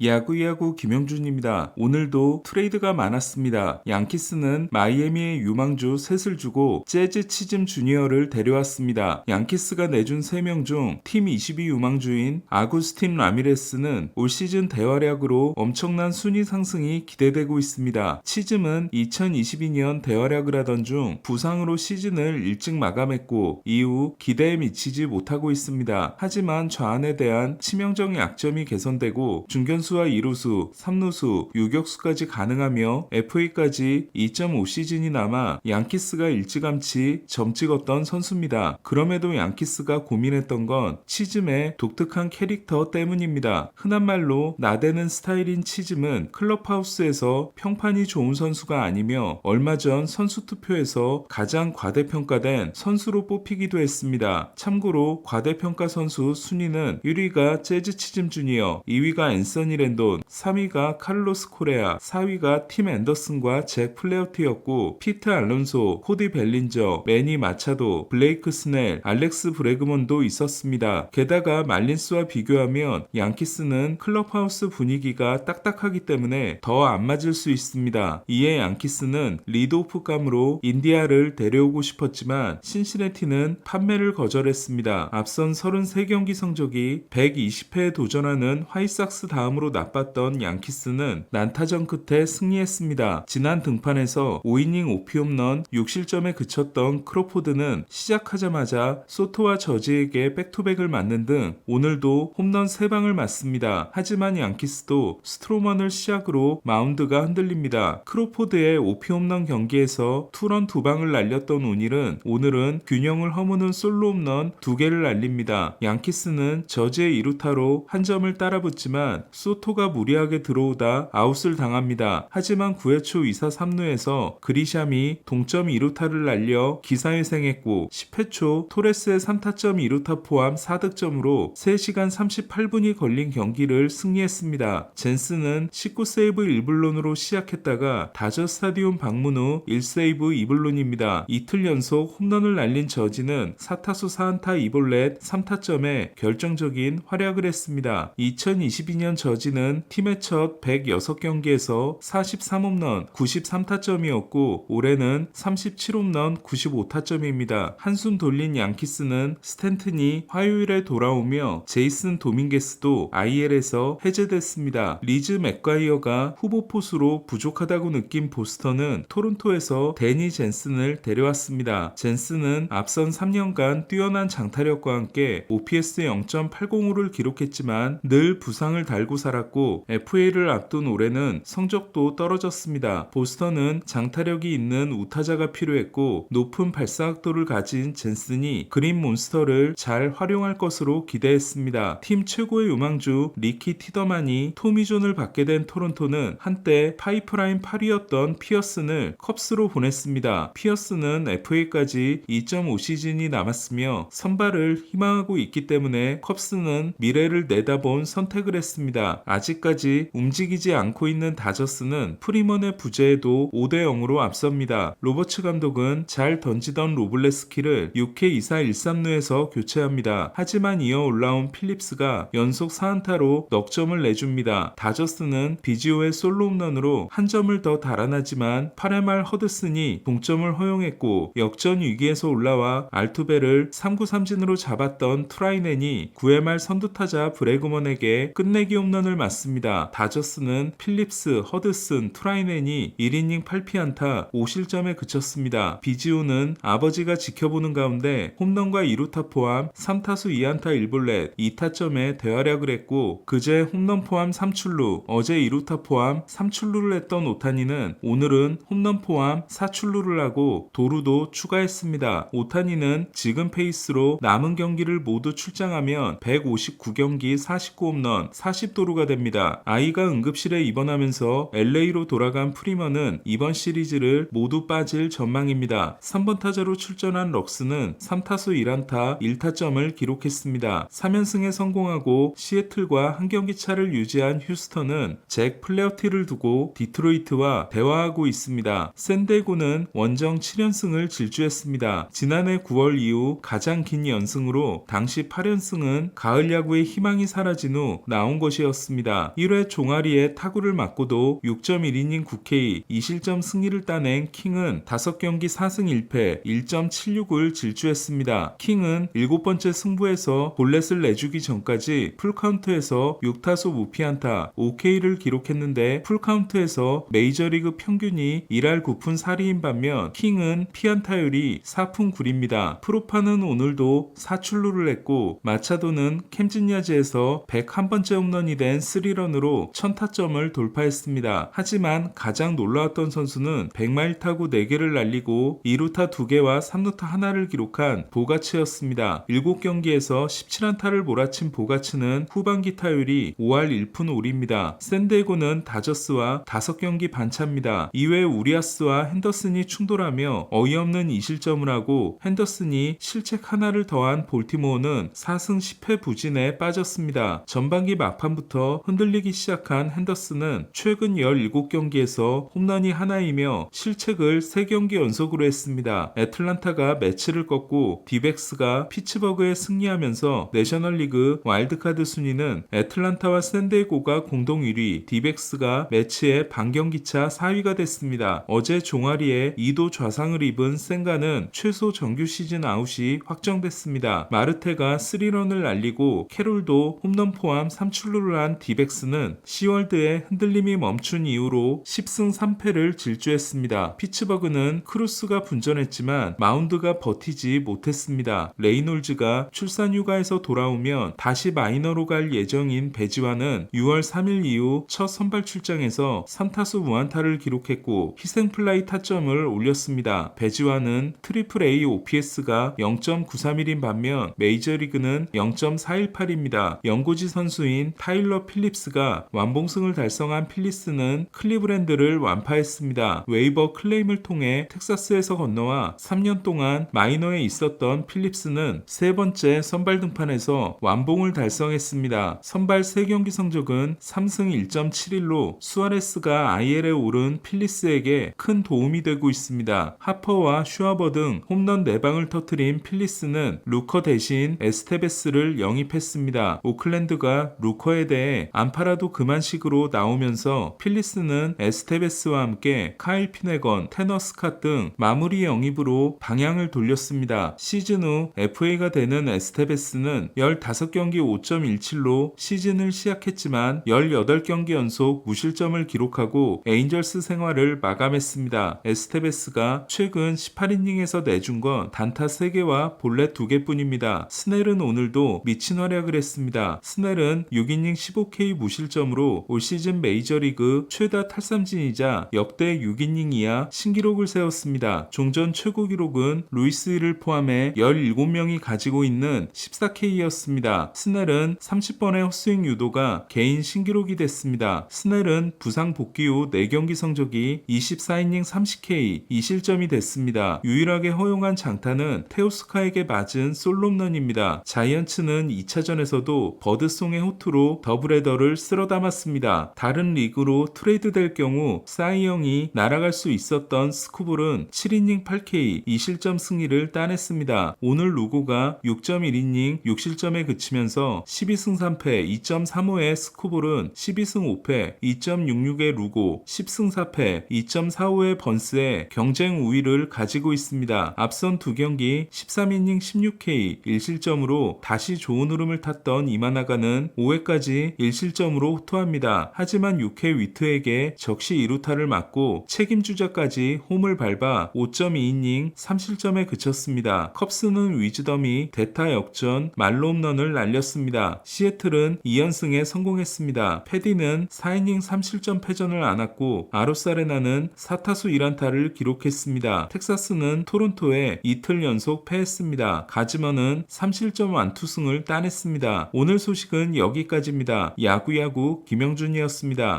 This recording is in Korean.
야구야구 김영준입니다. 오늘도 트레이드가 많았습니다. 양키스는 마이애미의 유망주 셋을 주고 재즈 치즘 주니어를 데려왔습니다. 양키스가 내준 3명 중 팀 22 유망주인 아구스틴 라미레스는 올 시즌 대활약으로 엄청난 순위 상승이 기대되고 있습니다. 치즘은 2022년 대활약을 하던 중 부상으로 시즌을 일찍 마감했고 이후 기대에 미치지 못하고 있습니다. 하지만 좌안에 대한 치명적 약점이 개선되고 중견수와 2루수, 3루수, 유격수까지 가능하며 FA까지 2.5 시즌이 남아 양키스가 일찌감치 점 찍었던 선수입니다. 그럼에도 양키스가 고민했던 건 치즘의 독특한 캐릭터 때문입니다. 흔한 말로 나대는 스타일인 치즘은 클럽하우스에서 평판이 좋은 선수가 아니며 얼마 전 선수 투표에서 가장 과대평가된 선수로 뽑히기도 했습니다. 참고로 과대평가 선수 순위는 1위가 재즈 치즘 주니어, 2위가 앤서니 랜돈, 3위가 칼로스 코레아, 4위가 팀 앤더슨과 잭 플레어티였고 피트 알론소, 코디 벨린저, 매니 마차도, 블레이크 스넬, 알렉스 브래그먼도 있었습니다. 게다가 말린스와 비교하면 양키스는 클럽하우스 분위기가 딱딱하기 때문에 더 안 맞을 수 있습니다. 이에 양키스는 리드오프감으로 인디아를 데려오고 싶었지만 신시내티는 판매를 거절했습니다. 앞선 33경기 성적이 120회에 도전하는 화이삭스 다음으로 나빴던 양키스는 난타전 끝에 승리했습니다. 지난 등판에서 5이닝 5피홈런 6실점에 그쳤던 크로포드는 시작하자마자 소토와 저지에게 백투백을 맞는 등 오늘도 홈런 3방을 맞습니다. 하지만 양키스도 스트로먼을 시작으로 마운드가 흔들립니다. 크로포드의 5피홈런 경기에서 투런 2방을 날렸던 오닐은 오늘은 균형을 허무는 솔로 홈런 2개를 날립니다. 양키스는 저지의 2루타로 한 점을 따라붙지만 소토가 무리하게 들어오다 아웃을 당합니다. 하지만 9회 초 2사 3루에서 그리샴이 동점 2루타를 날려 기사회생했고 10회 초 토레스의 3타점 2루타 포함 4득점으로 3시간 38분이 걸린 경기를 승리했습니다. 젠스는 19세이브 1블론으로 시작했다가 다저 스타디움 방문 후 1세이브 2블론입니다. 이틀 연속 홈런을 날린 저지는 4타수 4안타 2볼넷 3타점에 결정적인 활약을 했습니다. 2022년 저지는 팀의 첫 106경기에서 43홈런 93타점이었고 올해는 37홈런 95타점입니다. 한숨 돌린 양키스는 스탠튼이 화요일에 돌아오며 제이슨 도밍게스도 IL에서 해제됐습니다. 리즈 맥과이어가 후보 포수로 부족하다고 느낀 보스턴은 토론토에서 데니 젠슨을 데려왔습니다. 젠슨은 앞선 3년간 뛰어난 장타력과 함께 OPS 0.805를 기록했지만 늘 부상을 달고 살았고 FA를 앞둔 올해는 성적도 떨어졌습니다. 보스턴은 장타력이 있는 우타자가 필요했고 높은 발사각도를 가진 젠슨이 그린 몬스터를 잘 활용할 것으로 기대했습니다. 팀 최고의 유망주 리키 티더만이 토미존을 받게 된 토론토는 한때 파이프라인 8위였던 피어슨을 컵스로 보냈습니다. 피어슨은 FA까지 2.5 시즌이 남았으며 선발을 희망하고 있기 때문에 컵스는 미래를 내다본 선택을 했습니다. 아직까지 움직이지 않고 있는 다저스는 프리먼의 부재에도 5대0으로 앞섭니다. 로버츠 감독은 잘 던지던 로블레스키를 6회 2사 1삼루에서 교체합니다. 하지만 이어 올라온 필립스가 연속 4안타로 넉점을 내줍니다. 다저스는 비지오의 솔로 홈런으로 한 점을 더 달아나지만 8회 말 허드슨이 동점을 허용했고 역전 위기에서 올라와 알투베를 3구 3진으로 잡았던 트라이넨이 9회 말 선두타자 브래그먼에게 끝내기 홈런을 맞습니다. 다저스는 필립스, 허드슨, 트라이넨이 1이닝 8피안타 5실점에 그쳤습니다. 비지오는 아버지가 지켜보는 가운데 홈런과 2루타 포함 3타수 2안타 1볼넷 2타점에 대활약을 했고 그제 홈런 포함 3출루, 어제 2루타 포함 3출루를 했던 오타니는 오늘은 홈런 포함 4출루를 하고 도루도 추가했습니다. 오타니는 지금 페이스로 남은 경기를 모두 출장하면 159경기 49홈런 40도루가 됩니다. 아이가 응급실에 입원하면서 LA로 돌아간 프리먼은 이번 시리즈를 모두 빠질 전망입니다. 3번 타자로 출전한 럭스는 3타수 1안타 1타점을 기록했습니다. 3연승에 성공하고 시애틀과 한 경기 차를 유지한 휴스턴은 잭 플레어티를 두고 디트로이트와 대화하고 있습니다. 샌디에고는 원정 7연승을 질주했습니다. 지난해 9월 이후 가장 긴 연승으로 당시 8연승은 가을 야구의 희망이 사라진 후 나온 것이었습니다. 이었습니다. 1회 종아리에 타구를 맞고도 6.1이닝 9K 2실점 승리를 따낸 킹은 5경기 4승 1패 1.76을 질주했습니다. 킹은 7번째 승부에서 볼넷을 내주기 전까지 풀카운트에서 6타수 무피안타 5K를 기록했는데 풀카운트에서 메이저리그 평균이 1할 9푼 4리인 반면 킹은 피안타율이 4푼 9리입니다. 프로파는 오늘도 4출루를 했고 마차도는 캠진야즈에서 101번째 홈런이 된 3런으로 1000타점을 돌파했습니다. 하지만 가장 놀라웠던 선수는 100마일 타구 4개를 날리고 2루타 2개와 3루타 하나를 기록한 보가츠였습니다. 7경기에서 17안타를 몰아친 보가츠는 후반기 타율이 5할 1푼 5리입니다. 샌디에고는 다저스와 5경기 반차입니다. 이외 우리아스와 핸더슨이 충돌하며 어이없는 2실점을 하고 핸더슨이 실책 하나를 더한 볼티모어는 4승 10패 부진에 빠졌습니다. 전반기 막판부터 흔들리기 시작한 핸더슨은 최근 17경기에서 홈런이 하나이며 실책을 3경기 연속으로 했습니다. 애틀란타가 매치를 꺾고 디백스가 피츠버그에 승리하면서 내셔널리그 와일드카드 순위는 애틀란타와 샌디에고가 공동 1위, 디백스가 매치에 반경기차 4위가 됐습니다. 어제 종아리에 2도 좌상을 입은 생가는 최소 정규 시즌 아웃이 확정됐습니다. 마르테가 3런을 날리고 캐롤도 홈런 포함 3출루를 한 디백스는 시월드의 흔들림이 멈춘 이후로 10승 3패를 질주했습니다. 피츠버그는 크루스가 분전했지만 마운드가 버티지 못했습니다. 레이놀즈가 출산 휴가에서 돌아오면 다시 마이너로 갈 예정인 배지와는 6월 3일 이후 첫 선발 출장에서 3타수 무안타를 기록했고 희생플라이 타점을 올렸습니다. 배지와는 트리플 A OPS가 0.931인 반면 메이저리그는 0.418입니다. 연고지 선수인 타일러 필립스가 완봉승을 달성한 필리스는 클리브랜드를 완파했습니다. 웨이버 클레임을 통해 텍사스에서 건너와 3년 동안 마이너에 있었던 필립스는 세 번째 선발 등판에서 완봉을 달성했습니다. 선발 3경기 성적은 3승 1.71로 수아레스가 IL에 오른 필리스에게 큰 도움이 되고 있습니다. 하퍼와 슈아버 등 홈런 4방을 터뜨린 필리스는 루커 대신 에스테베스를 영입했습니다. 오클랜드가 루커에 대해 안 팔아도 그만식으로 나오면서 필리스는 에스테베스와 함께 카일 피네건, 테너 스캇 등 마무리 영입으로 방향을 돌렸습니다. 시즌 후 FA가 되는 에스테베스는 15경기 5.17로 시즌을 시작했지만 18경기 연속 무실점을 기록하고 에인절스 생활을 마감했습니다. 에스테베스가 최근 18이닝에서 내준 건 단타 3개와 볼넷 2개뿐입니다. 스넬은 오늘도 미친 활약을 했습니다. 스넬은 6이닝 15K 무실점으로 올 시즌 메이저리그 최다 탈삼진이자 역대 6이닝 이하 신기록을 세웠습니다. 종전 최고 기록은 루이스 힐을 포함해 17명이 가지고 있는 14K였습니다. 스넬은 30번의 헛스윙 유도가 개인 신기록이 됐습니다. 스넬은 부상 복귀 후 4경기 성적이 24이닝 30K 2실점이 됐습니다. 유일하게 허용한 장타는 테오스카에게 맞은 솔홈런입니다. 자이언츠는 2차전에서도 버드송의 호투로 더블헤더를 쓸어 담았습니다. 다른 리그로 트레이드될 경우 사이영이 날아갈 수 있었던 스쿠볼은 7이닝 8K 2실점 승리를 따냈습니다. 오늘 루고가 6.1이닝 6실점에 그치면서 12승 3패 2.35의 스쿠볼은 12승 5패 2.66의 루고 10승 4패 2.45의 번스에 경쟁 우위를 가지고 있습니다. 앞선 2경기 13이닝 16K 1실점으로 다시 좋은 흐름을 탔던 이마나가는 5회까지 1실점으로 호투합니다. 하지만 6회 위트에게 적시 2루타를 맞고 책임주자까지 홈을 밟아 5.2이닝 3실점에 그쳤습니다. 컵스는 위즈덤이 대타 역전 말로 홈런을 날렸습니다. 시애틀은 2연승에 성공했습니다. 패디는 4이닝 3실점 패전을 안았고 아로사레나는 4타수 1안타를 기록했습니다. 텍사스는 토론토에 이틀 연속 패했습니다. 가즈먼은 3실점 완투승을 따냈습니다. 오늘 소식은 여기까지입니다. 야구야구 김영준이었습니다.